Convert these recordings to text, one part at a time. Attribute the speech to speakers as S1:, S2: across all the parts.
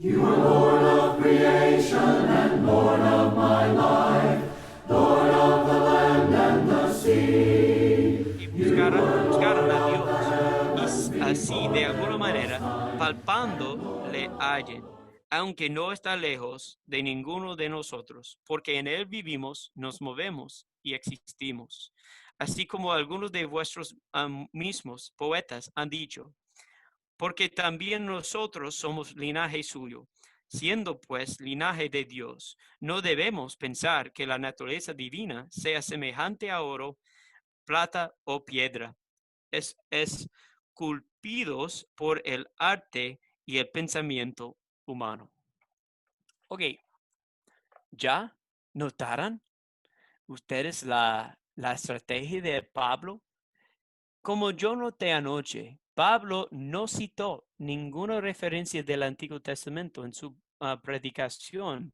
S1: You are Lord of creation and Lord of my life, Lord of the land and the sea.
S2: Y
S1: You were
S2: buscaron
S1: Lord
S2: a
S1: of the
S2: Dios, y
S1: heavens
S2: así
S1: before
S2: de
S1: there
S2: alguna
S1: was
S2: manera,
S1: time.
S2: palpando, le hallen, aunque no está lejos de ninguno de nosotros, porque en él vivimos, nos movemos y existimos. Así como algunos de vuestros mismos poetas han dicho, porque también nosotros somos linaje suyo. Siendo pues linaje de Dios, no debemos pensar que la naturaleza divina sea semejante a oro, plata o piedra, es esculpidos por el arte y el pensamiento humano. Ok, ¿ya notaron ustedes la estrategia de Pablo? Como yo noté anoche, Pablo no citó ninguna referencia del Antiguo Testamento en su predicación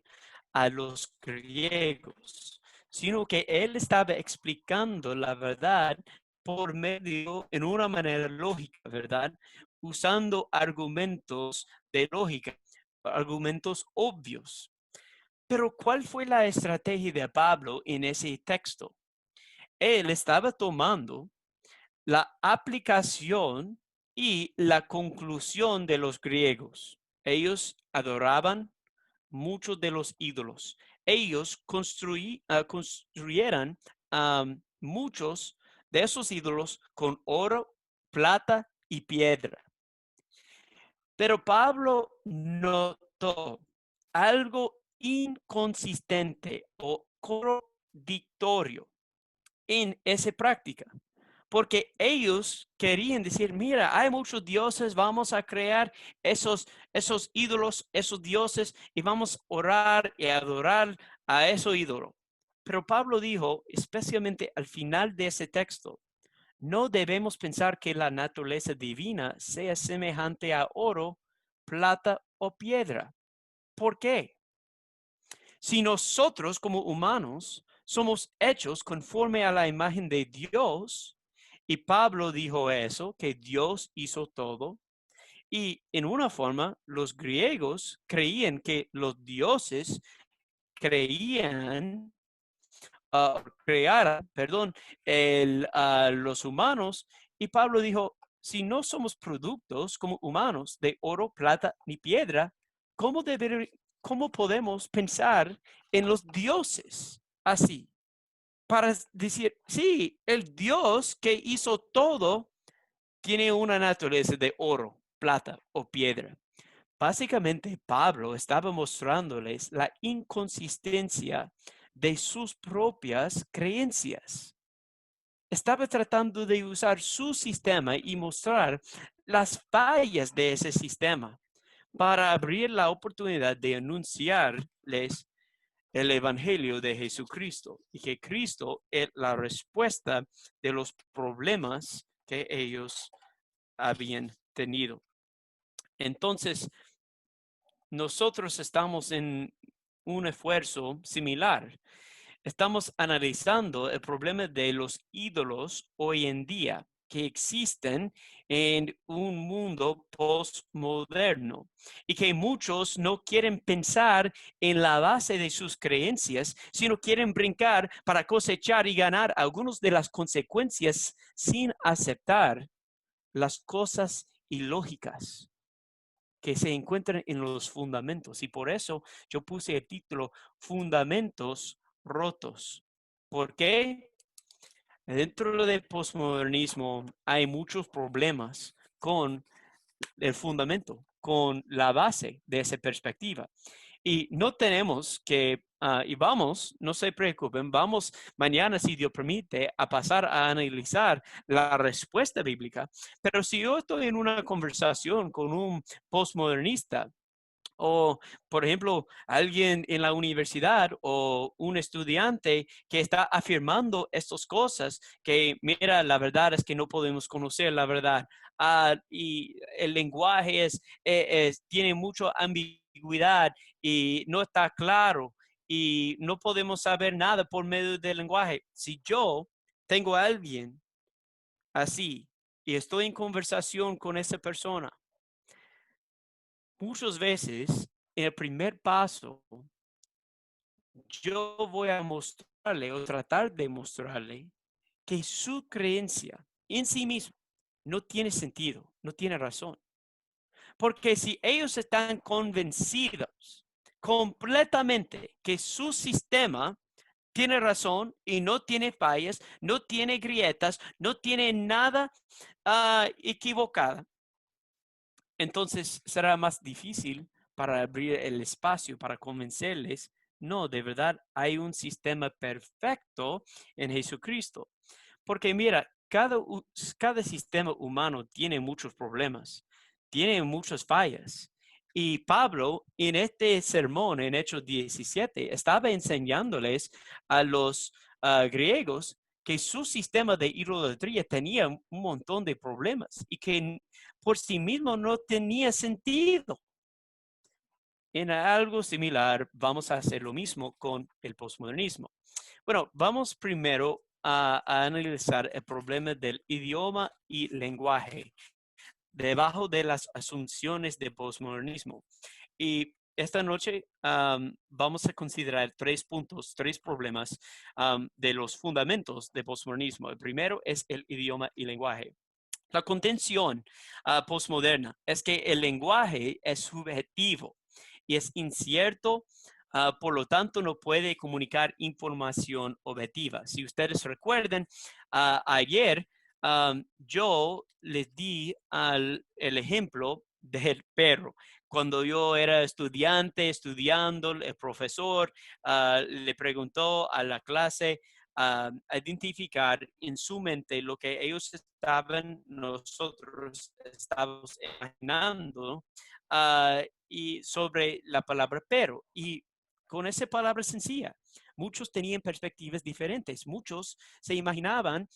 S2: a los griegos, sino que él estaba explicando la verdad por medio, en una manera lógica, ¿verdad? Usando argumentos de lógica, argumentos obvios. Pero ¿cuál fue la estrategia de Pablo en ese texto? Él estaba tomando la aplicación y la conclusión de los griegos. Ellos adoraban muchos de los ídolos. Ellos construyeron muchos de esos ídolos con oro, plata y piedra. Pero Pablo notó algo inconsistente o contradictorio en esa práctica. Porque ellos querían decir, mira, hay muchos dioses, vamos a crear esos ídolos, esos dioses, y vamos a orar y adorar a esos ídolos. Pero Pablo dijo, especialmente al final de ese texto, no debemos pensar que la naturaleza divina sea semejante a oro, plata o piedra. ¿Por qué? Si nosotros como humanos somos hechos conforme a la imagen de Dios, y Pablo dijo eso, que Dios hizo todo, y en una forma los griegos creían que los dioses creían, crearan, perdón, los humanos, y Pablo dijo, si no somos productos como humanos de oro, plata ni piedra, ¿cómo, cómo podemos pensar en los dioses así? Para decir, sí, el Dios que hizo todo tiene una naturaleza de oro, plata o piedra. Básicamente, Pablo estaba mostrándoles la inconsistencia de sus propias creencias. Estaba tratando de usar su sistema y mostrar las fallas de ese sistema para abrir la oportunidad de anunciarles el Evangelio de Jesucristo y que Cristo es la respuesta de los problemas que ellos habían tenido. Entonces, nosotros estamos en un esfuerzo similar. Estamos analizando el problema de los ídolos hoy en día que existen en un mundo postmoderno y que muchos no quieren pensar en la base de sus creencias, sino quieren brincar para cosechar y ganar algunas de las consecuencias sin aceptar las cosas ilógicas que se encuentran en los fundamentos. Y por eso yo puse el título Fundamentos rotos. ¿Por qué? Dentro del posmodernismo hay muchos problemas con el fundamento, con la base de esa perspectiva. Y no tenemos que, y vamos, no se preocupen, vamos mañana, si Dios permite, a pasar a analizar la respuesta bíblica. Pero si yo estoy en una conversación con un postmodernista, o, por ejemplo, alguien en la universidad o un estudiante que está afirmando estas cosas, que mira, la verdad es que no podemos conocer la verdad. Y el lenguaje tiene mucha ambigüedad y no está claro y no podemos saber nada por medio del lenguaje. Si yo tengo a alguien así y estoy en conversación con esa persona, muchas veces en el primer paso, yo voy a mostrarle o tratar de mostrarle que su creencia en sí mismo no tiene sentido, no tiene razón. Porque si ellos están convencidos completamente que su sistema tiene razón y no tiene fallas, no tiene grietas, no tiene nada equivocada, entonces será más difícil para abrir el espacio para convencerles. No, de verdad hay un sistema perfecto en Jesucristo. Porque mira, cada sistema humano tiene muchos problemas, tiene muchas fallas. Y Pablo, en este sermón, en Hechos 17, estaba enseñándoles a los griegos que su sistema de idolatría tenía un montón de problemas y que por sí mismo no tenía sentido. En algo similar, vamos a hacer lo mismo con el postmodernismo. Bueno, vamos primero a analizar el problema del idioma y lenguaje debajo de las asunciones de postmodernismo. Y esta noche vamos a considerar 3 puntos, 3 problemas de los fundamentos de postmodernismo. El primero es el idioma y lenguaje. La contención postmoderna es que el lenguaje es subjetivo y es incierto, por lo tanto no puede comunicar información objetiva. Si ustedes recuerdan, ayer yo les di el ejemplo del perro. Cuando yo era estudiante, estudiando, el profesor le preguntó a la clase identificar en su mente lo que ellos estaban, nosotros estábamos imaginando y sobre la palabra pero. Y con esa palabra sencilla, muchos tenían perspectivas diferentes, muchos se imaginaban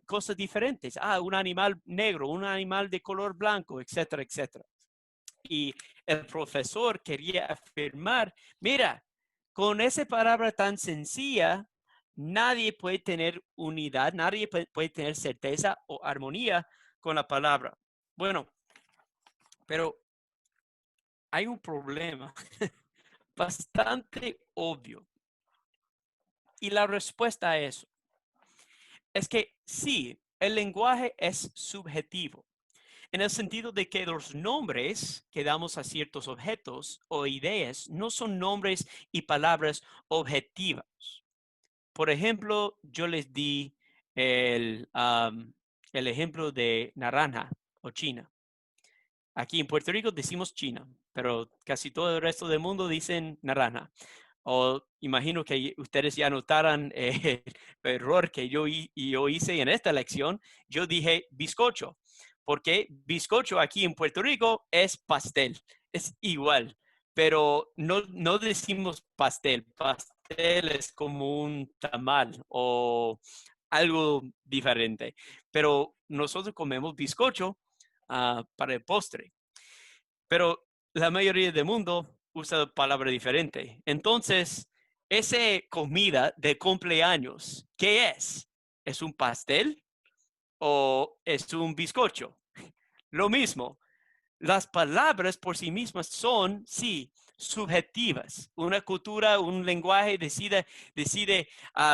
S2: cosas diferentes, un animal negro, un animal de color blanco, etcétera, etcétera. Y el profesor quería afirmar, mira, con esa palabra tan sencilla, nadie puede tener unidad, nadie puede tener certeza o armonía con la palabra. Bueno, pero hay un problema bastante obvio. Y la respuesta a eso es que sí, el lenguaje es subjetivo, en el sentido de que los nombres que damos a ciertos objetos o ideas no son nombres y palabras objetivas. Por ejemplo, yo les di el ejemplo de naranja o China. Aquí en Puerto Rico decimos China, pero casi todo el resto del mundo dicen naranja. O imagino que ustedes ya notaran el error que yo hice en esta lección. Yo dije bizcocho, porque bizcocho aquí en Puerto Rico es pastel, es igual, pero no decimos pastel. Pastel es como un tamal o algo diferente, pero nosotros comemos bizcocho para el postre. Pero la mayoría del mundo usa palabra diferente. Entonces, esa comida de cumpleaños, ¿qué es? ¿Es un pastel o es un bizcocho? Lo mismo. Las palabras por sí mismas son, sí, subjetivas. Una cultura, un lenguaje decide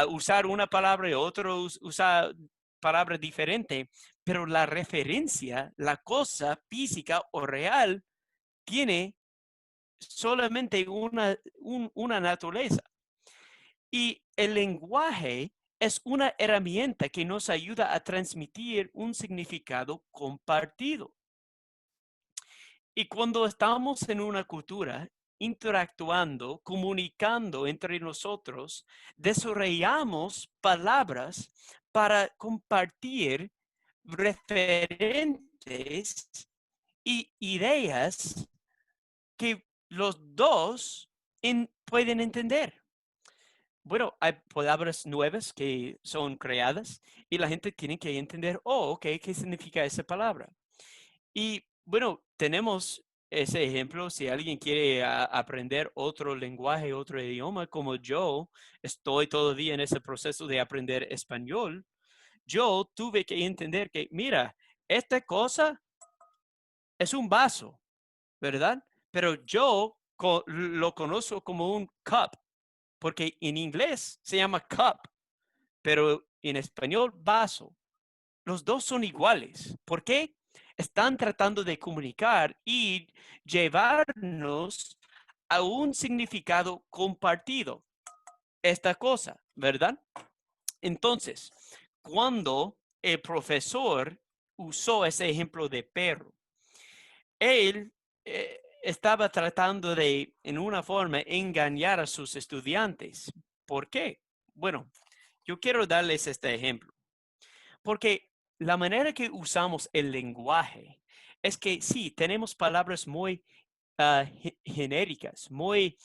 S2: usar una palabra y otro usa palabra diferente, pero la referencia, la cosa física o real, tiene solamente una naturaleza. Y el lenguaje es una herramienta que nos ayuda a transmitir un significado compartido. Y cuando estamos en una cultura interactuando, comunicando entre nosotros, desarrollamos palabras para compartir referentes y ideas que los dos pueden entender. Bueno, hay palabras nuevas que son creadas y la gente tiene que entender, ok, ¿qué significa esa palabra? Y bueno, tenemos ese ejemplo. Si alguien quiere aprender otro lenguaje, otro idioma, como yo estoy todavía en ese proceso de aprender español, yo tuve que entender que, mira, esta cosa es un vaso, ¿verdad? Pero yo lo conozco como un cup, porque en inglés se llama cup, pero en español vaso. Los dos son iguales. ¿Por qué? Están tratando de comunicar y llevarnos a un significado compartido. Esta cosa, ¿verdad? Entonces, cuando el profesor usó ese ejemplo de perro, él estaba tratando de, en una forma, engañar a sus estudiantes. ¿Por qué? Bueno, yo quiero darles este ejemplo, porque la manera que usamos el lenguaje es que sí, tenemos palabras muy genéricas, muy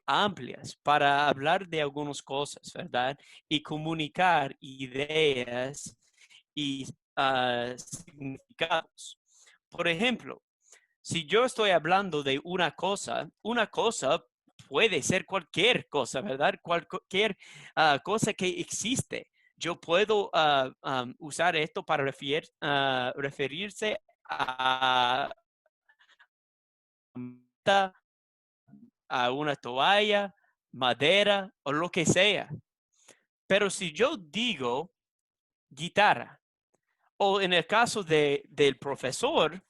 S2: amplias para hablar de algunas cosas, ¿verdad? Y comunicar ideas y significados. Por ejemplo, si yo estoy hablando de una cosa puede ser cualquier cosa, ¿verdad? Cualquier cosa que existe. Yo puedo usar esto para referirse a una toalla, madera o lo que sea. Pero si yo digo guitarra, o en el caso del profesor,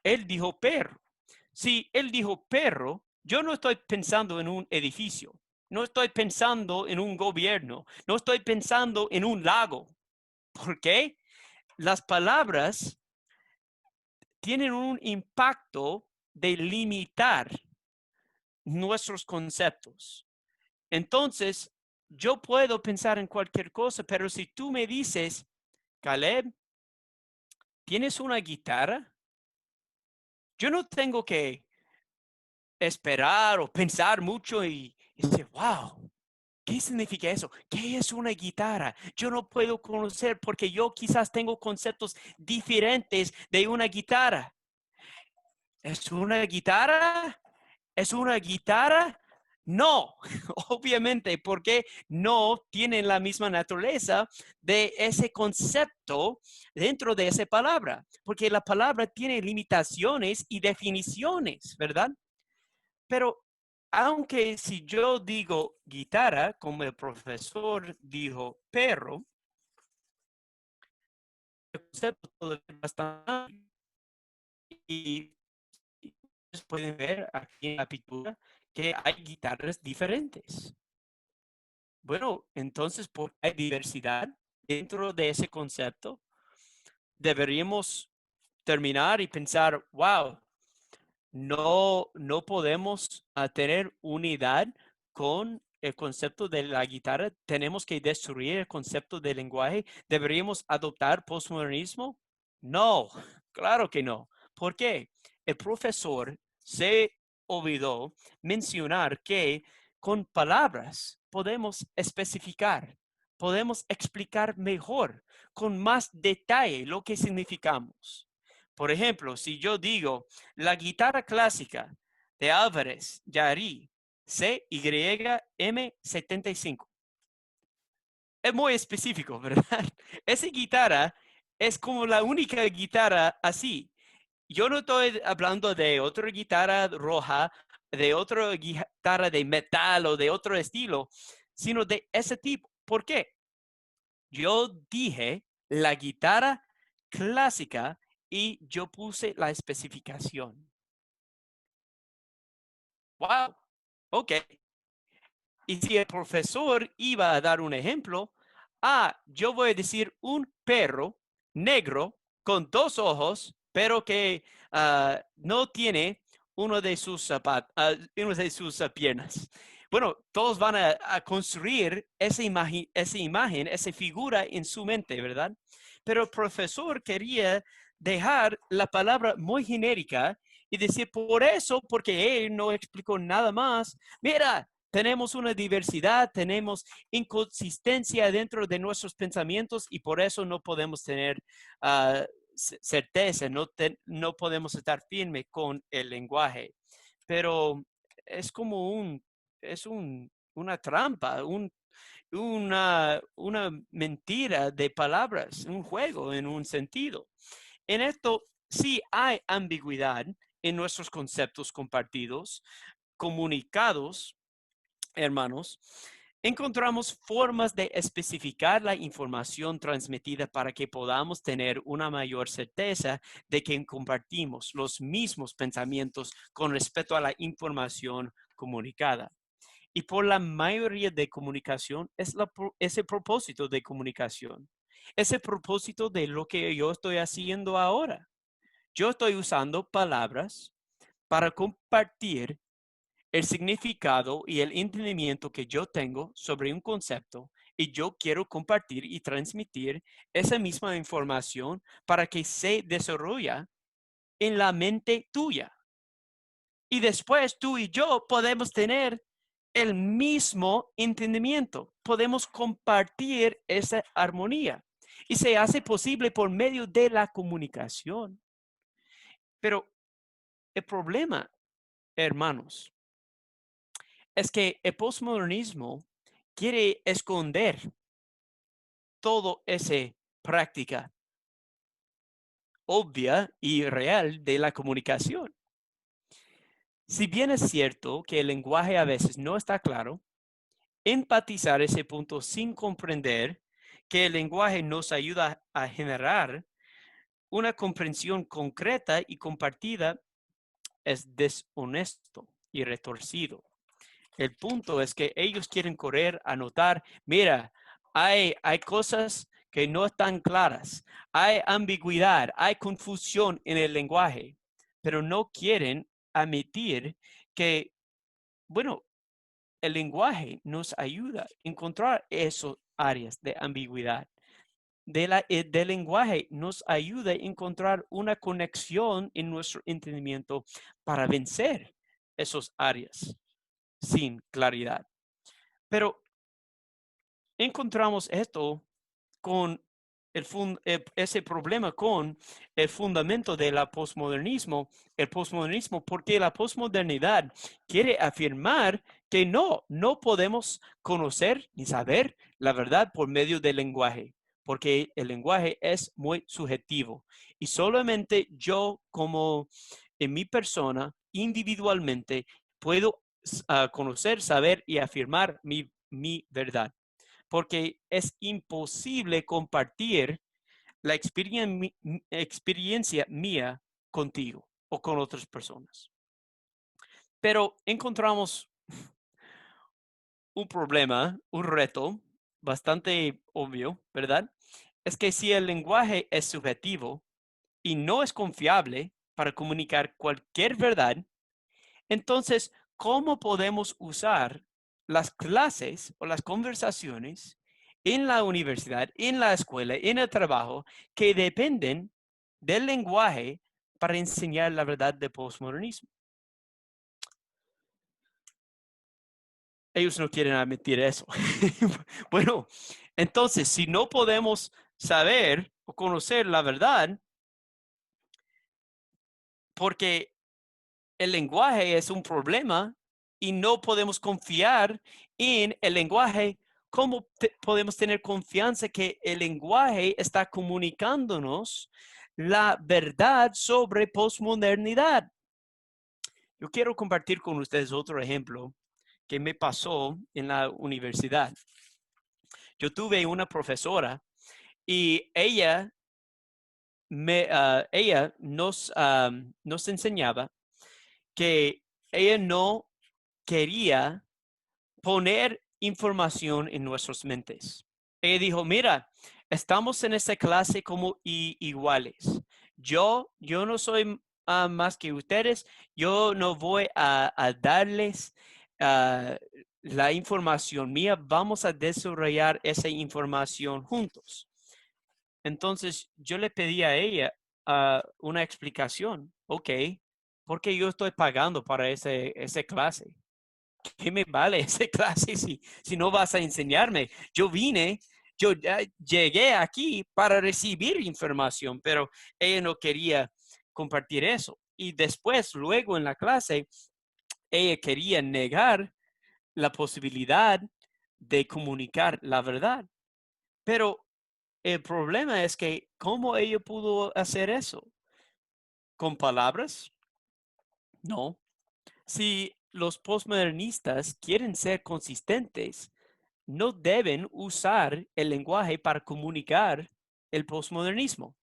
S2: él dijo perro. Si él dijo perro, yo no estoy pensando en un edificio, no estoy pensando en un gobierno, no estoy pensando en un lago. ¿Por qué? Las palabras tienen un impacto de limitar nuestros conceptos. Entonces, yo puedo pensar en cualquier cosa, pero si tú me dices, Caleb, ¿tienes una guitarra? Yo no tengo que esperar o pensar mucho y decir, wow, ¿qué significa eso? ¿Qué es una guitarra? Yo no puedo conocer porque yo quizás tengo conceptos diferentes de una guitarra. ¿Es una guitarra? ¿Es una guitarra? No, obviamente, porque no tienen la misma naturaleza de ese concepto dentro de esa palabra, porque la palabra tiene limitaciones y definiciones, ¿verdad? Pero aunque si yo digo guitarra, como el profesor dijo perro, el concepto todavía es bastante amplio. Y ustedes pueden ver aquí en la pintura que hay guitarras diferentes. Bueno, entonces, ¿por qué hay diversidad dentro de ese concepto? Deberíamos terminar y pensar, wow, no podemos tener unidad con el concepto de la guitarra. Tenemos que destruir el concepto del lenguaje. ¿Deberíamos adoptar postmodernismo? No, claro que no. ¿Por qué? El profesor se olvidó mencionar que con palabras podemos especificar, podemos explicar mejor, con más detalle lo que significamos. Por ejemplo, si yo digo la guitarra clásica de Álvarez Yarí CYM75, es muy específico, ¿verdad? Esa guitarra es como la única guitarra así. Yo no estoy hablando de otra guitarra roja, de otra guitarra de metal o de otro estilo, sino de ese tipo. ¿Por qué? Yo dije la guitarra clásica y yo puse la especificación. Wow, ok. Y si el profesor iba a dar un ejemplo, yo voy a decir un perro negro con dos ojos, pero que no tiene uno de sus piernas. Bueno, todos van a construir esa imagen, esa figura en su mente, ¿verdad? Pero el profesor quería dejar la palabra muy genérica y decir, por eso, porque él no explicó nada más, mira, tenemos una diversidad, tenemos inconsistencia dentro de nuestros pensamientos y por eso no podemos tener certeza, no podemos estar firme con el lenguaje. Pero es como una trampa, una mentira de palabras, un juego en un sentido. En esto sí hay ambigüedad en nuestros conceptos compartidos, comunicados, hermanos, encontramos formas de especificar la información transmitida para que podamos tener una mayor certeza de que compartimos los mismos pensamientos con respecto a la información comunicada. Y por la mayoría de comunicación es el propósito de comunicación. Es el propósito de lo que yo estoy haciendo ahora. Yo estoy usando palabras para compartir el significado y el entendimiento que yo tengo sobre un concepto, y yo quiero compartir y transmitir esa misma información para que se desarrolle en la mente tuya. Y después tú y yo podemos tener el mismo entendimiento. Podemos compartir esa armonía. Y se hace posible por medio de la comunicación. Pero el problema, hermanos, es que el postmodernismo quiere esconder toda esa práctica obvia y real de la comunicación. Si bien es cierto que el lenguaje a veces no está claro, empatizar ese punto sin comprender que el lenguaje nos ayuda a generar una comprensión concreta y compartida es deshonesto y retorcido. El punto es que ellos quieren correr a notar, mira, hay cosas que no están claras, hay ambigüedad, hay confusión en el lenguaje, pero no quieren admitir que, bueno, el lenguaje nos ayuda a encontrar esas áreas de ambigüedad. Del lenguaje nos ayuda a encontrar una conexión en nuestro entendimiento para vencer esas áreas sin claridad. Pero encontramos esto con ese problema con el fundamento del posmodernismo, porque la posmodernidad quiere afirmar que no podemos conocer ni saber la verdad por medio del lenguaje, porque el lenguaje es muy subjetivo y solamente yo como en mi persona individualmente puedo conocer, saber y afirmar mi verdad, porque es imposible compartir la experiencia mía contigo o con otras personas. Pero encontramos un problema, un reto bastante obvio, ¿verdad? Es que si el lenguaje es subjetivo y no es confiable para comunicar cualquier verdad, entonces, ¿cómo podemos usar las clases o las conversaciones en la universidad, en la escuela, en el trabajo, que dependen del lenguaje para enseñar la verdad del postmodernismo? Ellos no quieren admitir eso. Bueno, entonces, si no podemos saber o conocer la verdad, porque el lenguaje es un problema y no podemos confiar en el lenguaje, ¿cómo podemos tener confianza que el lenguaje está comunicándonos la verdad sobre posmodernidad? Yo quiero compartir con ustedes otro ejemplo que me pasó en la universidad. Yo tuve una profesora y ella nos enseñaba que ella no quería poner información en nuestras mentes. Ella dijo, mira, estamos en esta clase como iguales. Yo no soy más que ustedes. Yo no voy a darles ah, la información mía. Vamos a desarrollar esa información juntos. Entonces yo le pedí a ella una explicación. Ok, porque yo estoy pagando para esa clase. ¿Qué me vale esa clase si no vas a enseñarme? Yo ya llegué aquí para recibir información, pero ella no quería compartir eso. Y después, luego en la clase, ella quería negar la posibilidad de comunicar la verdad. Pero el problema es que, ¿cómo ella pudo hacer eso? ¿Con palabras? No. Si los postmodernistas quieren ser consistentes, no deben usar el lenguaje para comunicar el postmodernismo,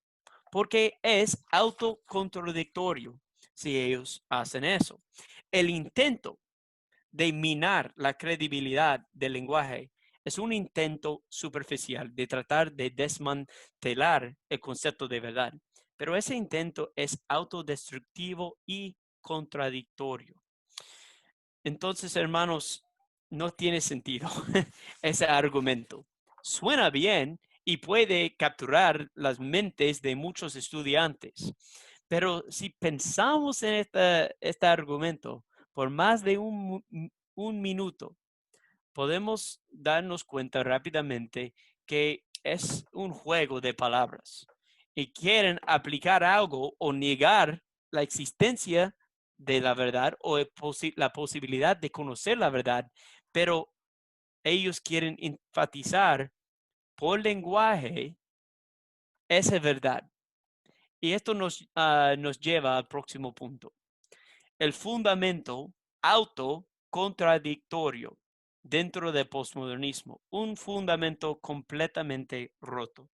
S2: porque es autocontradictorio si ellos hacen eso. El intento de minar la credibilidad del lenguaje es un intento superficial de tratar de desmantelar el concepto de verdad, pero ese intento es autodestructivo y contradictorio. Entonces, hermanos, no tiene sentido ese argumento. Suena bien y puede capturar las mentes de muchos estudiantes, pero si pensamos en este argumento por más de un minuto, podemos darnos cuenta rápidamente que es un juego de palabras y quieren aplicar algo o negar la existencia de la verdad o la posibilidad de conocer la verdad, pero ellos quieren enfatizar por lenguaje esa verdad. Y esto nos lleva al próximo punto. El fundamento autocontradictorio dentro del postmodernismo, un fundamento completamente roto.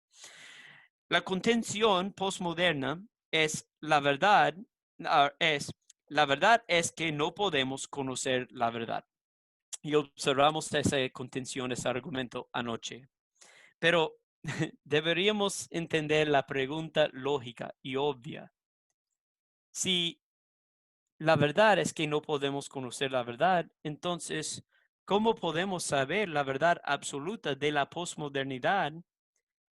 S2: La contención postmoderna es la verdad, la verdad es que no podemos conocer la verdad. Y observamos esa contención, ese argumento anoche. Pero deberíamos entender la pregunta lógica y obvia. Si la verdad es que no podemos conocer la verdad, entonces, ¿cómo podemos saber la verdad absoluta de la posmodernidad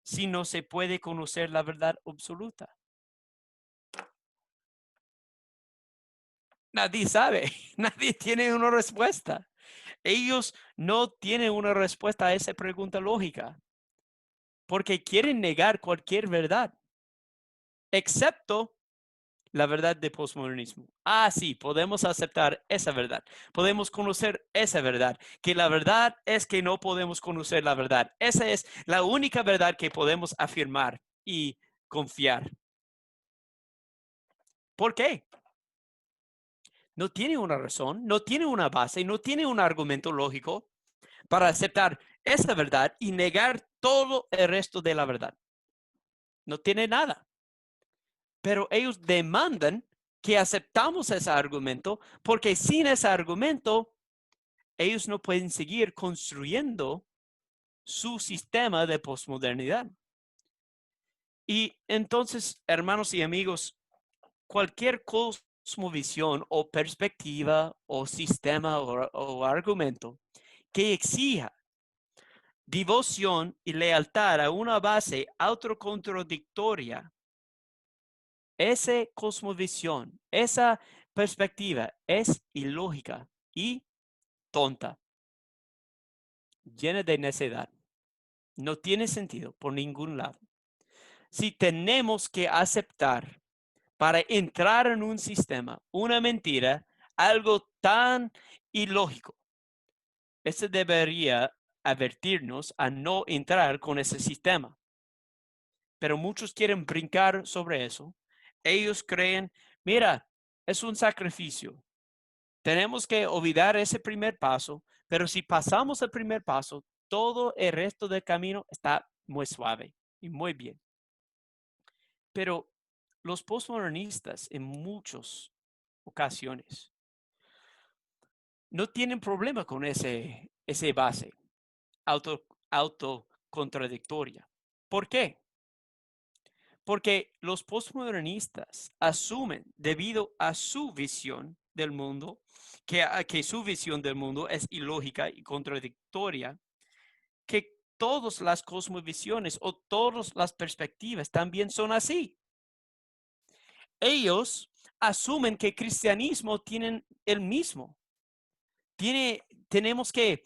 S2: si no se puede conocer la verdad absoluta? Nadie sabe, nadie tiene una respuesta. Ellos no tienen una respuesta a esa pregunta lógica porque quieren negar cualquier verdad, excepto la verdad de posmodernismo. Ah, sí, podemos aceptar esa verdad. Podemos conocer esa verdad. Que la verdad es que no podemos conocer la verdad. Esa es la única verdad que podemos afirmar y confiar. ¿Por qué? No tiene una razón, no tiene una base, no tiene un argumento lógico para aceptar esa verdad y negar todo el resto de la verdad. No tiene nada. Pero ellos demandan que aceptamos ese argumento porque sin ese argumento ellos no pueden seguir construyendo su sistema de posmodernidad. Y entonces, hermanos y amigos, cualquier cosmovisión o perspectiva o sistema o argumento que exija devoción y lealtad a una base autocontradictoria, esa cosmovisión, esa perspectiva es ilógica y tonta, llena de necedad. No tiene sentido por ningún lado. Si tenemos que aceptar para entrar en un sistema una mentira, algo tan ilógico, eso debería advertirnos a no entrar con ese sistema. Pero muchos quieren brincar sobre eso. Ellos creen, mira, es un sacrificio. Tenemos que olvidar ese primer paso, pero si pasamos el primer paso, todo el resto del camino está muy suave y muy bien. Pero los postmodernistas en muchas ocasiones no tienen problema con ese base autocontradictoria. ¿Por qué? Porque los postmodernistas asumen, debido a su visión del mundo, que su visión del mundo es ilógica y contradictoria, que todas las cosmovisiones o todas las perspectivas también son así. Ellos asumen que el cristianismo tiene el mismo. Tenemos que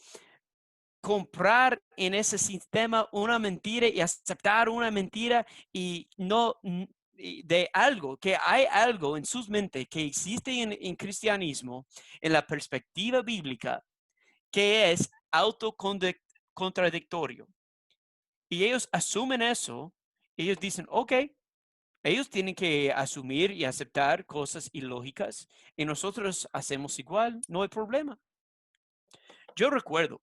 S2: comprar en ese sistema una mentira y aceptar una mentira y no de algo, que hay algo en sus mentes que existe en cristianismo, en la perspectiva bíblica, que es autocontradictorio. Y ellos asumen eso, ellos dicen, ok, Ellos tienen que asumir y aceptar cosas ilógicas y nosotros hacemos igual, no hay problema. Yo recuerdo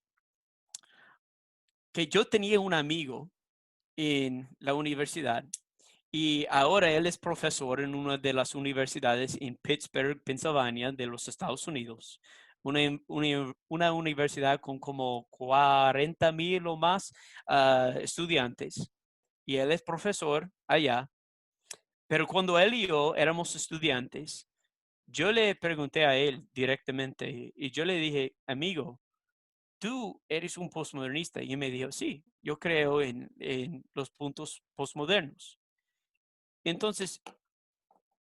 S2: que yo tenía un amigo en la universidad y ahora él es profesor en una de las universidades en Pittsburgh, Pensilvania, de los Estados Unidos. Una universidad con como 40,000 o más estudiantes. Y él es profesor allá. Pero cuando él y yo éramos estudiantes, yo le pregunté a él directamente y yo le dije, amigo, tú eres un postmodernista. Y él me dijo, sí, yo creo en los puntos postmodernos. Entonces,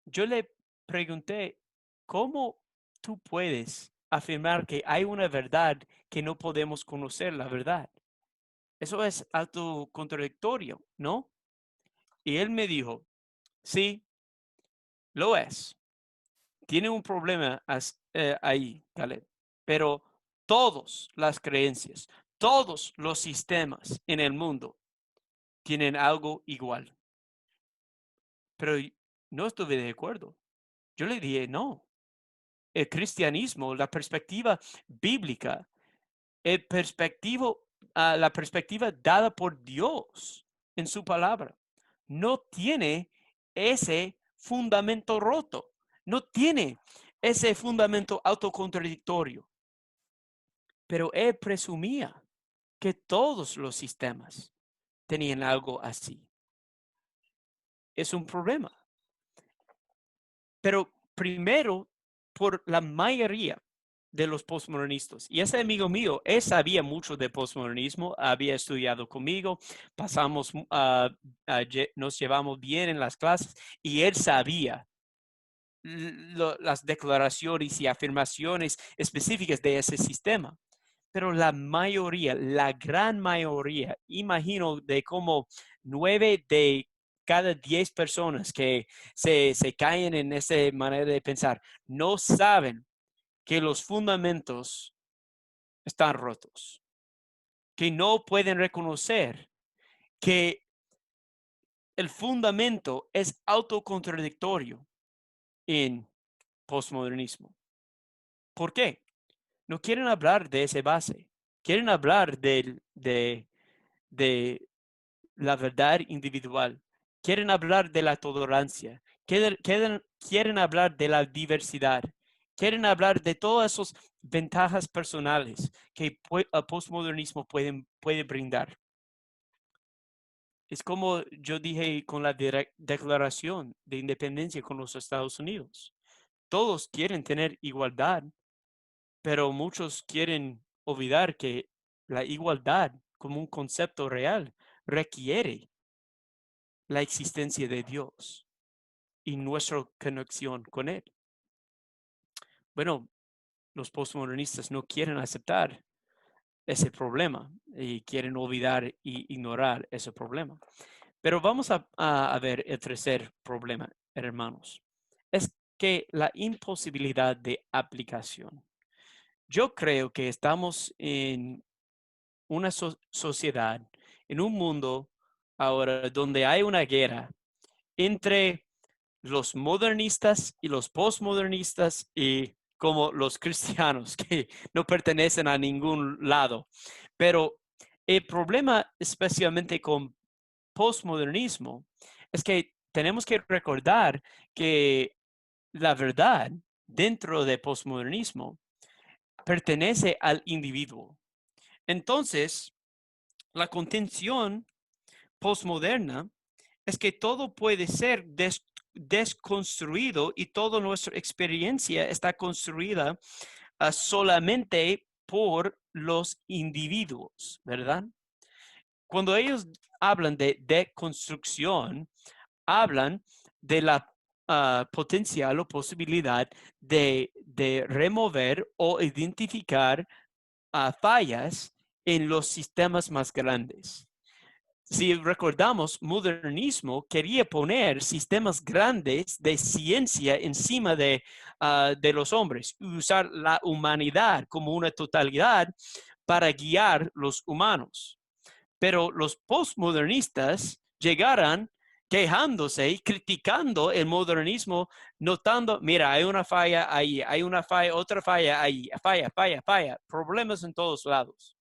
S2: yo le pregunté, ¿cómo tú puedes afirmar que hay una verdad que no podemos conocer la verdad? Eso es autocontradictorio, ¿no? Y él me dijo, sí, lo es. Tiene un problema ahí, Caleb, pero todas las creencias, todos los sistemas en el mundo tienen algo igual. Pero no estuve de acuerdo. Yo le dije, no, el cristianismo, la perspectiva bíblica, la perspectiva dada por Dios en su palabra, no tiene ese fundamento roto, no tiene ese fundamento autocontradictorio. Pero él presumía que todos los sistemas tenían algo así. Es un problema. Pero primero, por la mayoría de los postmodernistas. Y ese amigo mío, él sabía mucho de postmodernismo, había estudiado conmigo, nos llevamos bien en las clases y él sabía las declaraciones y afirmaciones específicas de ese sistema. Pero la mayoría, la gran mayoría, imagino de como 9 de cada 10 personas que se caen en esa manera de pensar, no saben que los fundamentos están rotos, que no pueden reconocer que el fundamento es autocontradictorio en postmodernismo. ¿Por qué? No quieren hablar de esa base, quieren hablar de la verdad individual, quieren hablar de la tolerancia, quieren hablar de la diversidad, quieren hablar de todas esas ventajas personales que el postmodernismo puede brindar. Es como yo dije con la declaración de independencia con los Estados Unidos. Todos quieren tener igualdad, pero muchos quieren olvidar que la igualdad como un concepto real requiere la existencia de Dios y nuestra conexión con Él. Bueno, los postmodernistas no quieren aceptar ese problema y quieren olvidar y ignorar ese problema. Pero vamos a ver el tercer problema, hermanos. Es que la imposibilidad de aplicación. Yo creo que estamos en una sociedad, en un mundo ahora donde hay una guerra entre los modernistas y los postmodernistas y como los cristianos que no pertenecen a ningún lado. Pero el problema especialmente con postmodernismo es que tenemos que recordar que la verdad dentro de postmodernismo pertenece al individuo. Entonces, la contención postmoderna es que todo puede ser desconstruido y toda nuestra experiencia está construida solamente por los individuos, ¿verdad? Cuando ellos hablan de deconstrucción, hablan de la potencial o posibilidad de remover o identificar fallas en los sistemas más grandes. Si recordamos, modernismo quería poner sistemas grandes de ciencia encima de los hombres, usar la humanidad como una totalidad para guiar los humanos. Pero los postmodernistas llegaron quejándose y criticando el modernismo, notando, mira, hay una falla ahí, hay una falla, otra falla ahí, falla, problemas en todos lados.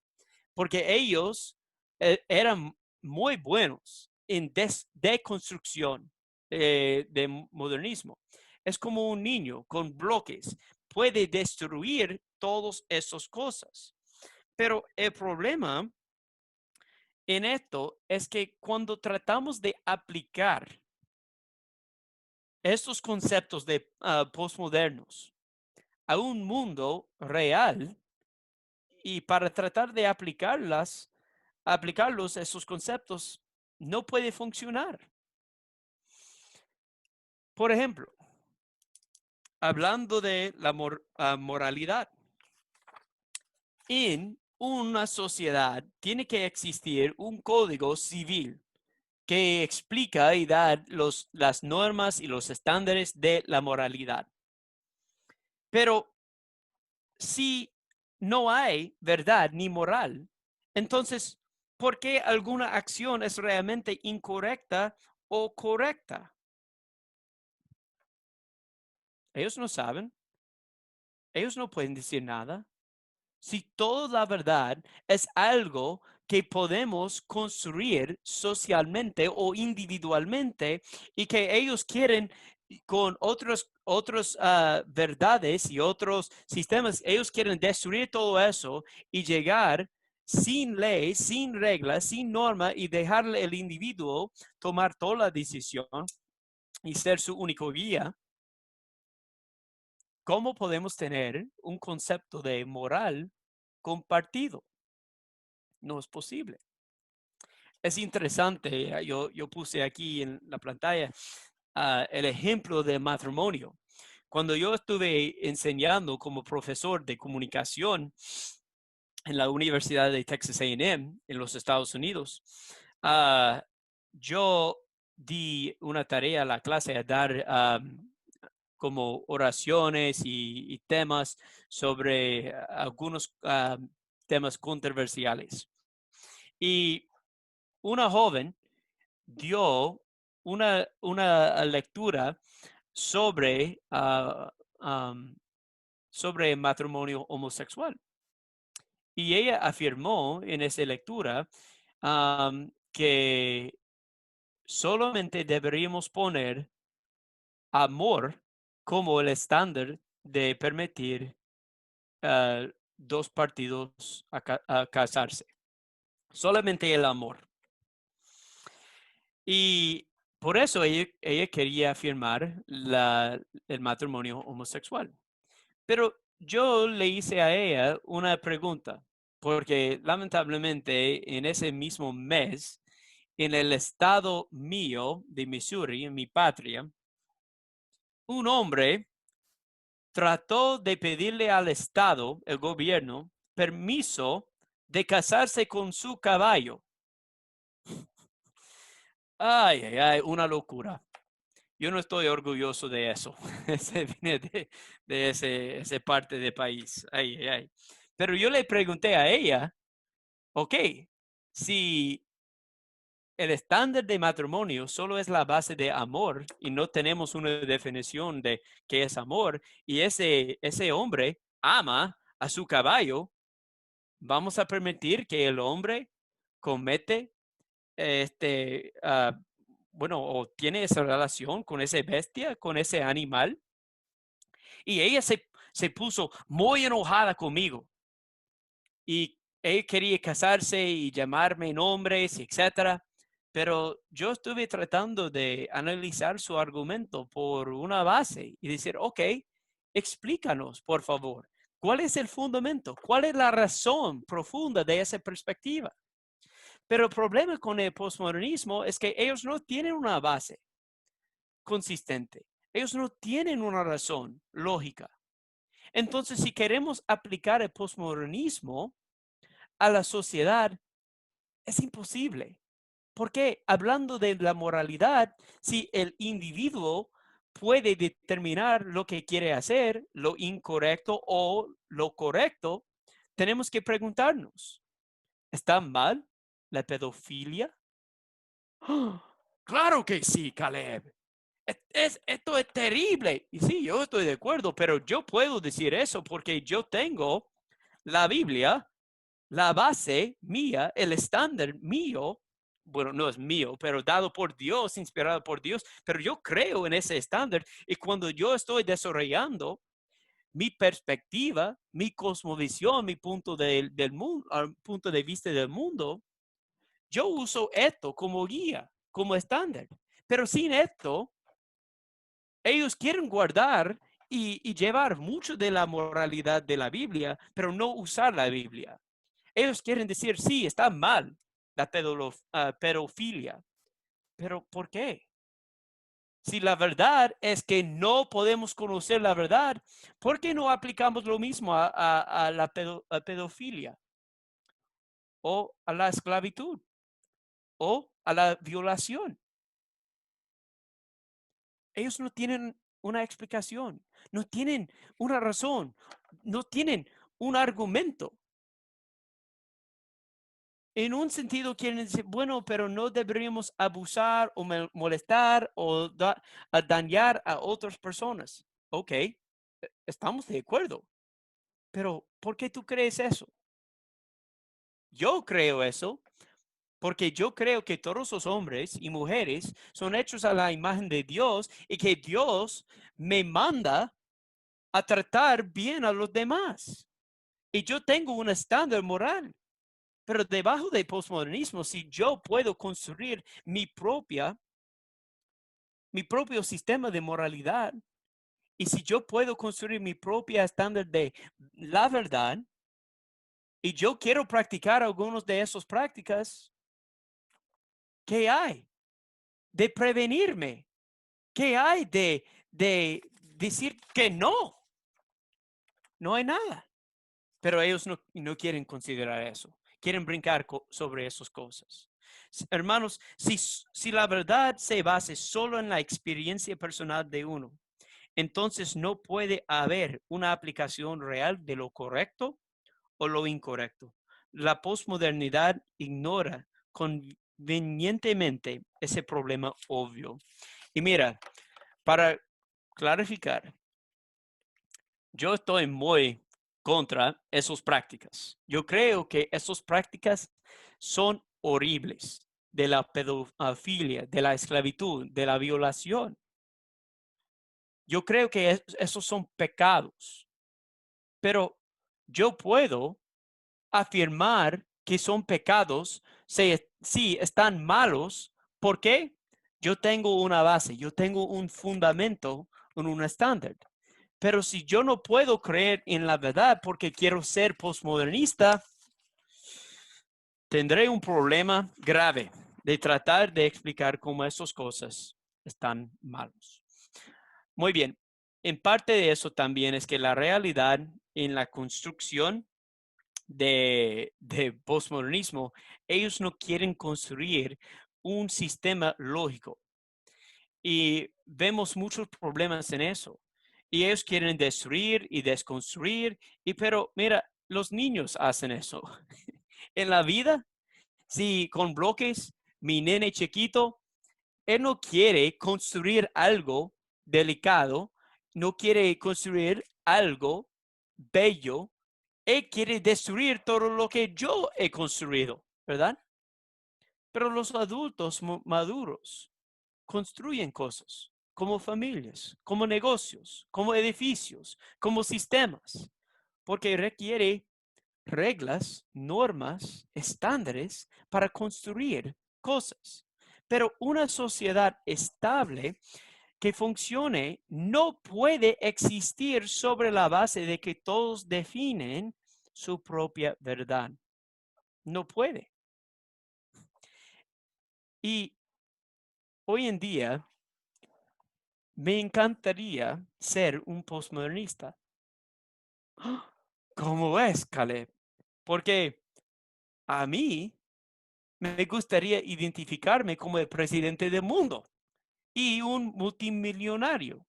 S2: Porque ellos eran muy buenos en deconstrucción de modernismo. Es como un niño con bloques, puede destruir todas esas cosas. Pero el problema en esto es que cuando tratamos de aplicar estos conceptos de postmodernos a un mundo real y para tratar de aplicarlos, esos conceptos, no puede funcionar. Por ejemplo, hablando de la moralidad, en una sociedad tiene que existir un código civil que explica y da las normas y los estándares de la moralidad. Pero si no hay verdad ni moral, entonces, ¿por qué alguna acción es realmente incorrecta o correcta? Ellos no saben, ellos no pueden decir nada. Si toda la verdad es algo que podemos construir socialmente o individualmente y que ellos quieren con otros verdades y otros sistemas, ellos quieren destruir todo eso y llegar sin ley, sin reglas, sin norma y dejarle al individuo tomar toda la decisión y ser su único guía. ¿Cómo podemos tener un concepto de moral compartido? No es posible. Es interesante, yo puse aquí en la pantalla el ejemplo de matrimonio. Cuando yo estuve enseñando como profesor de comunicación en la Universidad de Texas A&M en los Estados Unidos, ah, yo di una tarea a la clase a dar como oraciones y temas sobre algunos temas controversiales. Y una joven dio una lectura sobre, sobre matrimonio homosexual. Y ella afirmó en esa lectura que solamente deberíamos poner amor como el estándar de permitir dos partidos a casarse. Solamente el amor. Y por eso ella quería afirmar el matrimonio homosexual. Pero yo le hice a ella una pregunta, porque lamentablemente en ese mismo mes, en el estado mío de Missouri, en mi patria, un hombre trató de pedirle al estado, el gobierno, permiso de casarse con su caballo. Ay, una locura. Yo no estoy orgulloso de eso. Ese viene de ese parte del país. Ay. Pero yo le pregunté a ella, ok, si el estándar de matrimonio solo es la base de amor y no tenemos una definición de qué es amor y ese hombre ama a su caballo, vamos a permitir que el hombre comete bueno, o tiene esa relación con esa bestia, con ese animal. Y ella se puso muy enojada conmigo y ella quería casarse y llamarme nombres, etcétera. Pero yo estuve tratando de analizar su argumento por una base y decir, ok, explícanos, por favor, ¿cuál es el fundamento? ¿Cuál es la razón profunda de esa perspectiva? Pero el problema con el postmodernismo es que ellos no tienen una base consistente. Ellos no tienen una razón lógica. Entonces, si queremos aplicar el postmodernismo a la sociedad, es imposible. Porque hablando de la moralidad, si el individuo puede determinar lo que quiere hacer, lo incorrecto o lo correcto, tenemos que preguntarnos, ¿está mal la pedofilia? Claro que sí, Caleb. Esto es terrible. Y sí, yo estoy de acuerdo, pero yo puedo decir eso porque yo tengo la Biblia, la base mía, el estándar mío. Bueno, no es mío, pero dado por Dios, inspirado por Dios, pero yo creo en ese estándar y cuando yo estoy desarrollando mi perspectiva, mi cosmovisión, mi del mundo, punto de vista del mundo, yo uso esto como guía, como estándar. Pero sin esto, ellos quieren guardar y llevar mucho de la moralidad de la Biblia, pero no usar la Biblia. Ellos quieren decir, sí, está mal la pedofilia, pero ¿por qué? Si la verdad es que no podemos conocer la verdad, ¿por qué no aplicamos lo mismo a la pedofilia o a la esclavitud o a la violación? Ellos no tienen una explicación, no tienen una razón, no tienen un argumento. En un sentido quieren decir, bueno, pero no deberíamos abusar o molestar o a dañar a otras personas. Ok, estamos de acuerdo, pero ¿por qué tú crees eso? Yo creo eso porque yo creo que todos los hombres y mujeres son hechos a la imagen de Dios y que Dios me manda a tratar bien a los demás. Y yo tengo un estándar moral. Pero debajo del postmodernismo, si yo puedo construir mi propio sistema de moralidad, y si yo puedo construir mi propia estándar de la verdad, y yo quiero practicar algunos de esas prácticas, ¿qué hay de prevenirme? ¿Qué hay de decir que no? No hay nada. Pero ellos no quieren considerar eso. Quieren brincar sobre esas cosas. Hermanos, si la verdad se basa solo en la experiencia personal de uno, entonces no puede haber una aplicación real de lo correcto o lo incorrecto. La posmodernidad ignora convenientemente ese problema obvio. Y mira, para clarificar, yo estoy muy contra esas prácticas. Yo creo que esas prácticas son horribles, de la pedofilia, de la esclavitud, de la violación. Yo creo que esos son pecados, pero yo puedo afirmar que son pecados si están malos. ¿Por qué? Yo tengo una base, yo tengo un fundamento en un estándar. Pero si yo no puedo creer en la verdad porque quiero ser postmodernista, tendré un problema grave de tratar de explicar cómo esas cosas están malos. Muy bien, en parte de eso también es que la realidad en la construcción de postmodernismo, ellos no quieren construir un sistema lógico. Y vemos muchos problemas en eso. Y ellos quieren destruir y desconstruir. Pero mira, los niños hacen eso. En la vida, si con bloques, mi nene chiquito, él no quiere construir algo delicado, no quiere construir algo bello, él quiere destruir todo lo que yo he construido, ¿verdad? Pero los adultos maduros construyen cosas como familias, como negocios, como edificios, como sistemas, porque requiere reglas, normas, estándares para construir cosas. Pero una sociedad estable que funcione no puede existir sobre la base de que todos definen su propia verdad. No puede. Y hoy en día me encantaría ser un postmodernista. ¿Cómo es, Caleb? Porque a mí me gustaría identificarme como el presidente del mundo y un multimillonario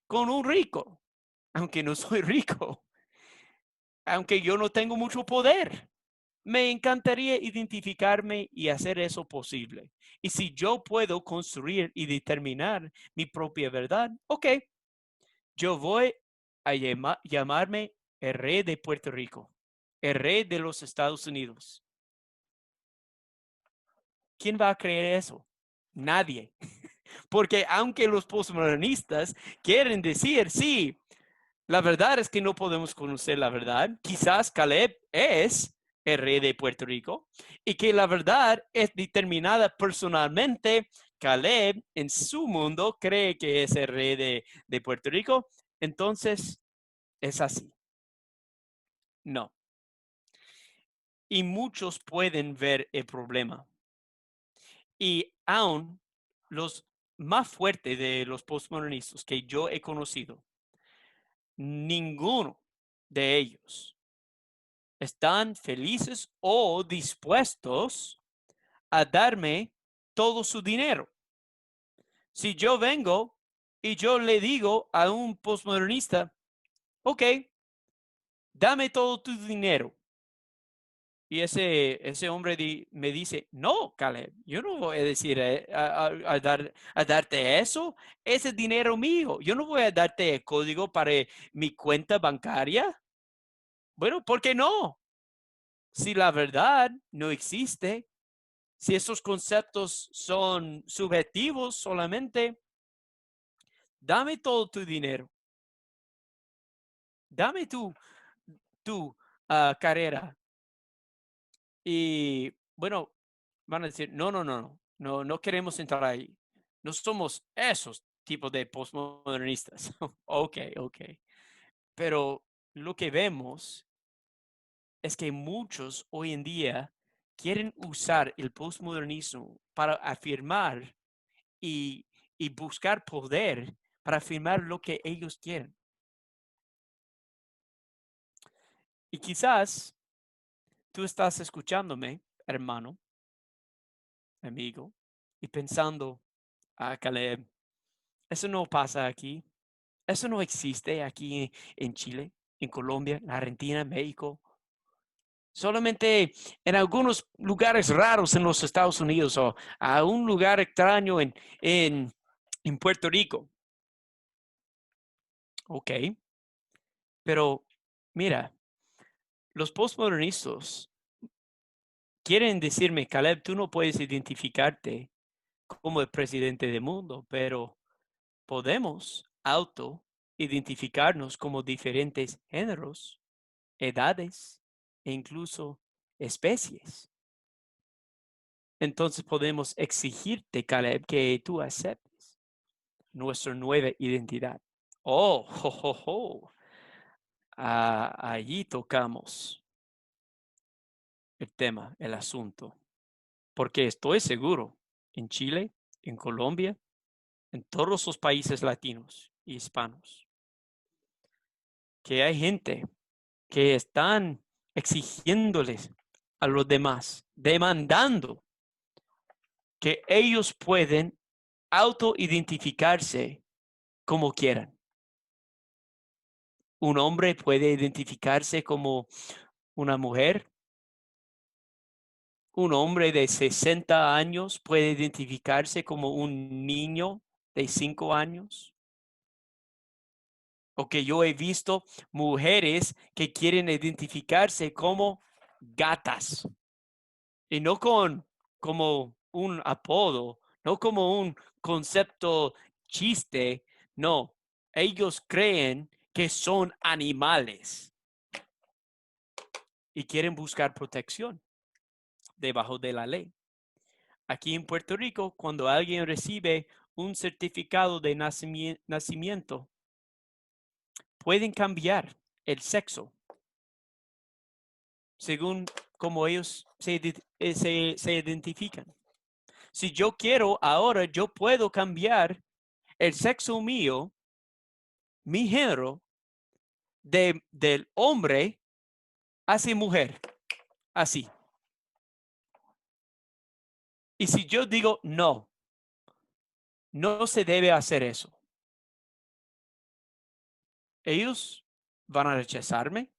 S2: con un rico, aunque no soy rico, aunque yo no tengo mucho poder. me encantaría identificarme y hacer eso posible. Y si yo puedo construir y determinar mi propia verdad, ok, yo voy a llamarme el rey de Puerto Rico, el rey de los Estados Unidos. ¿Quién va a creer eso? Nadie. Porque aunque los postmodernistas quieren decir, sí, la verdad es que no podemos conocer la verdad. Quizás Caleb es el rey de Puerto Rico y que la verdad es determinada personalmente. Caleb en su mundo cree que es el rey de Puerto Rico. Entonces, es así. No. Y muchos pueden ver el problema. Y aún los más fuertes de los postmodernistas que yo he conocido, ninguno de ellos están felices o dispuestos a darme todo su dinero. Si yo vengo y yo le digo a un postmodernista, ok, dame todo tu dinero. Y ese hombre me dice, no, Caleb, yo no voy a decir a darte eso. Ese dinero mío. Yo no voy a darte el código para mi cuenta bancaria. Bueno, ¿por qué no? Si la verdad no existe, si esos conceptos son subjetivos solamente, dame todo tu dinero. Dame tu carrera. Y bueno, van a decir, no queremos entrar ahí. No somos esos tipos de postmodernistas. Ok. Pero lo que vemos es que muchos hoy en día quieren usar el postmodernismo para afirmar y, y buscar poder para afirmar lo que ellos quieren. Y quizás tú estás escuchándome, hermano, amigo, y pensando, Caleb, eso no pasa aquí. Eso no existe aquí en Chile, en Colombia, en Argentina, en México. Solamente en algunos lugares raros en los Estados Unidos o a un lugar extraño en Puerto Rico. Ok, pero mira, los postmodernistas quieren decirme, Caleb, tú no puedes identificarte como el presidente del mundo, pero podemos auto-identificarnos como diferentes géneros, edades e incluso especies. Entonces podemos exigirte, Caleb, que tú aceptes nuestra nueva identidad. Oh, jo, jo, jo. Allí tocamos el tema, el asunto. Porque estoy seguro, en Chile, en Colombia, en todos los países latinos y hispanos, que hay gente que están exigiéndoles a los demás, demandando que ellos pueden autoidentificarse como quieran. Un hombre puede identificarse como una mujer. Un hombre de 60 años puede identificarse como un niño de 5 años. O que yo he visto mujeres que quieren identificarse como gatas. Y no como un apodo, no como un concepto chiste. No, ellos creen que son animales y quieren buscar protección debajo de la ley. Aquí en Puerto Rico, cuando alguien recibe un certificado de nacimiento, pueden cambiar el sexo según cómo ellos se identifican. Si yo quiero ahora, yo puedo cambiar el sexo mío, mi género, del hombre hacia mujer, así. Y si yo digo no, no se debe hacer eso, ellos van a rechazarme.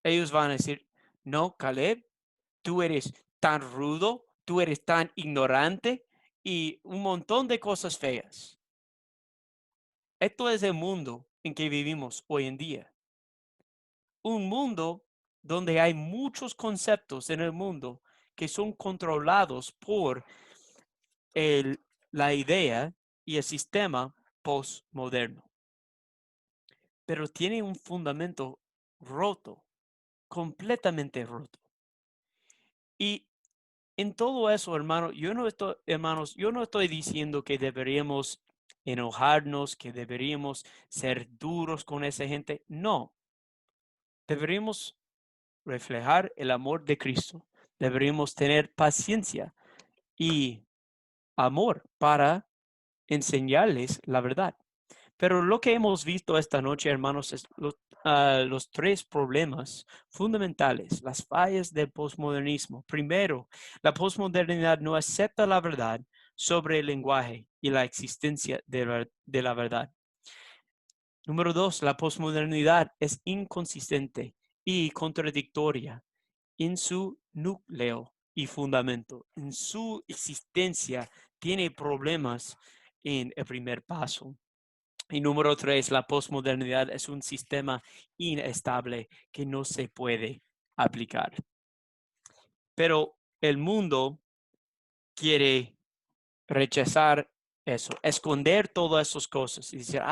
S2: Ellos van a decir, No, Caleb, tú eres tan rudo, tú eres tan ignorante y un montón de cosas feas. Esto es el mundo en que vivimos hoy en día. Un mundo donde hay muchos conceptos en el mundo que son controlados por la idea y el sistema postmoderno, pero tiene un fundamento roto, completamente roto. Y en todo eso, hermanos, yo no estoy diciendo que deberíamos enojarnos, que deberíamos ser duros con esa gente. No, deberíamos reflejar el amor de Cristo. Deberíamos tener paciencia y amor para enseñarles la verdad. Pero lo que hemos visto esta noche, hermanos, es los tres problemas fundamentales, las fallas del posmodernismo. Primero, la posmodernidad no acepta la verdad sobre el lenguaje y la existencia de la verdad. Número dos, la posmodernidad es inconsistente y contradictoria en su núcleo y fundamento. En su existencia tiene problemas en el primer paso. Y número tres, la posmodernidad es un sistema inestable que no se puede aplicar. Pero el mundo quiere rechazar eso, esconder todas esas cosas y decir,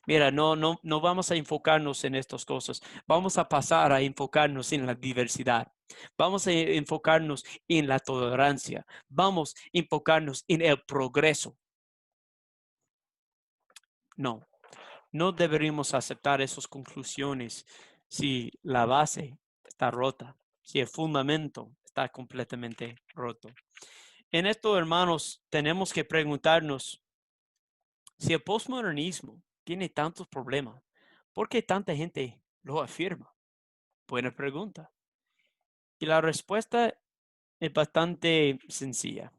S2: mira, no vamos a enfocarnos en estas cosas, vamos a pasar a enfocarnos en la diversidad, vamos a enfocarnos en la tolerancia, vamos a enfocarnos en el progreso. No deberíamos aceptar esas conclusiones si la base está rota, si el fundamento está completamente roto. En esto, hermanos, tenemos que preguntarnos si el postmodernismo tiene tantos problemas, ¿por qué tanta gente lo afirma? Buena pregunta. Y la respuesta es bastante sencilla,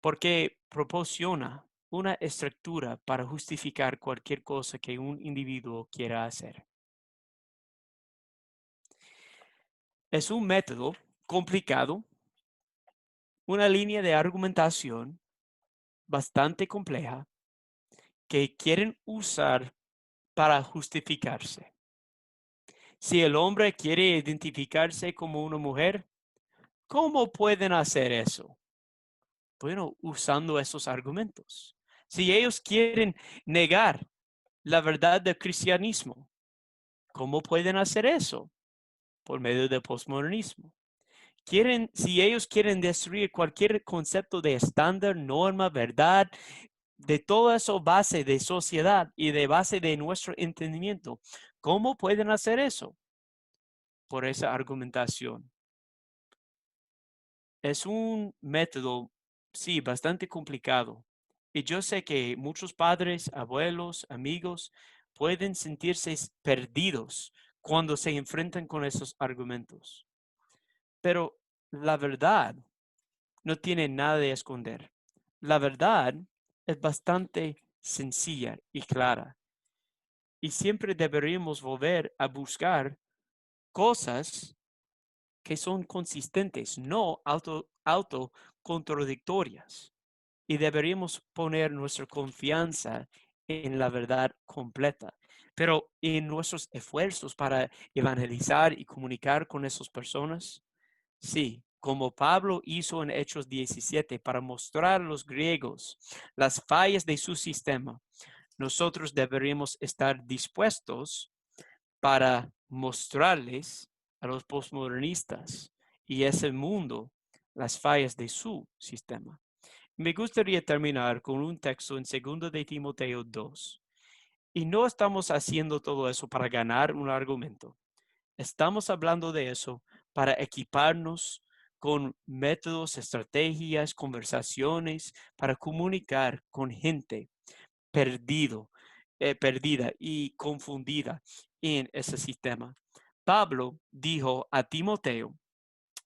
S2: porque proporciona una estructura para justificar cualquier cosa que un individuo quiera hacer. Es un método complicado, una línea de argumentación bastante compleja que quieren usar para justificarse. Si el hombre quiere identificarse como una mujer, ¿cómo pueden hacer eso? Bueno, usando esos argumentos. Si ellos quieren negar la verdad del cristianismo, ¿cómo pueden hacer eso? Por medio del postmodernismo. Si ellos quieren destruir cualquier concepto de estándar, norma, verdad, de todo eso base de sociedad y de base de nuestro entendimiento, ¿cómo pueden hacer eso? Por esa argumentación. Es un método, sí, bastante complicado. Y yo sé que muchos padres, abuelos, amigos pueden sentirse perdidos cuando se enfrentan con esos argumentos. Pero la verdad no tiene nada de esconder. La verdad es bastante sencilla y clara. Y siempre deberíamos volver a buscar cosas que son consistentes, no autocontradictorias. Y deberíamos poner nuestra confianza en la verdad completa. Pero en nuestros esfuerzos para evangelizar y comunicar con esas personas, sí, como Pablo hizo en Hechos 17 para mostrar a los griegos las fallas de su sistema, nosotros deberíamos estar dispuestos para mostrarles a los postmodernistas y ese mundo las fallas de su sistema. Me gustaría terminar con un texto en 2 de Timoteo 2. Y no estamos haciendo todo eso para ganar un argumento. Estamos hablando de eso para equiparnos con métodos, estrategias, conversaciones, para comunicar con gente perdida y confundida en ese sistema. Pablo dijo a Timoteo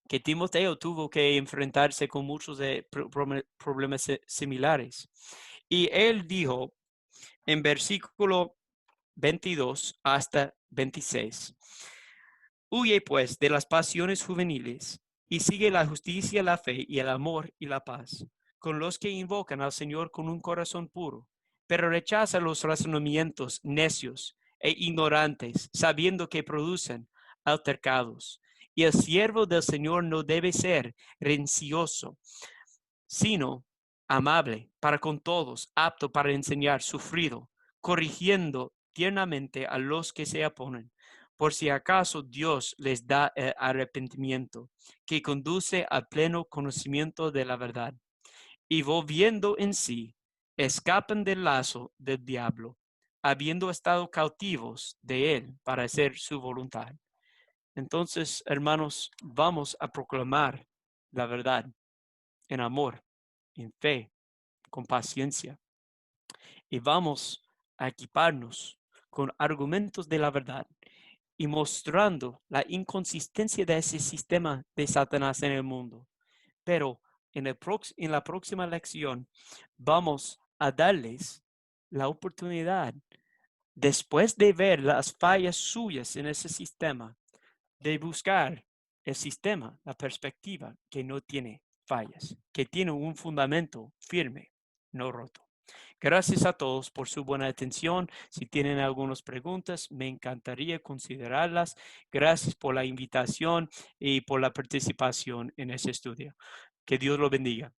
S2: que Timoteo tuvo que enfrentarse con muchos de problemas similares. Y él dijo en versículo 22 hasta 26, Huye pues de las pasiones juveniles y sigue la justicia, la fe y el amor y la paz con los que invocan al Señor con un corazón puro, pero rechaza los razonamientos necios e ignorantes, sabiendo que producen altercados. Y el siervo del Señor no debe ser rencioso, sino amable para con todos, apto para enseñar, sufrido, corrigiendo tiernamente a los que se oponen, por si acaso Dios les da el arrepentimiento, que conduce al pleno conocimiento de la verdad. Y volviendo en sí, escapan del lazo del diablo, habiendo estado cautivos de él para hacer su voluntad. Entonces, hermanos, vamos a proclamar la verdad en amor, en fe, con paciencia. Y vamos a equiparnos con argumentos de la verdad y mostrando la inconsistencia de ese sistema de Satanás en el mundo. Pero en la próxima lección vamos a darles la oportunidad, después de ver las fallas suyas en ese sistema, de buscar el sistema, la perspectiva que no tiene fallas, que tiene un fundamento firme, no roto. Gracias a todos por su buena atención. Si tienen algunas preguntas, me encantaría considerarlas. Gracias por la invitación y por la participación en ese estudio. Que Dios lo bendiga.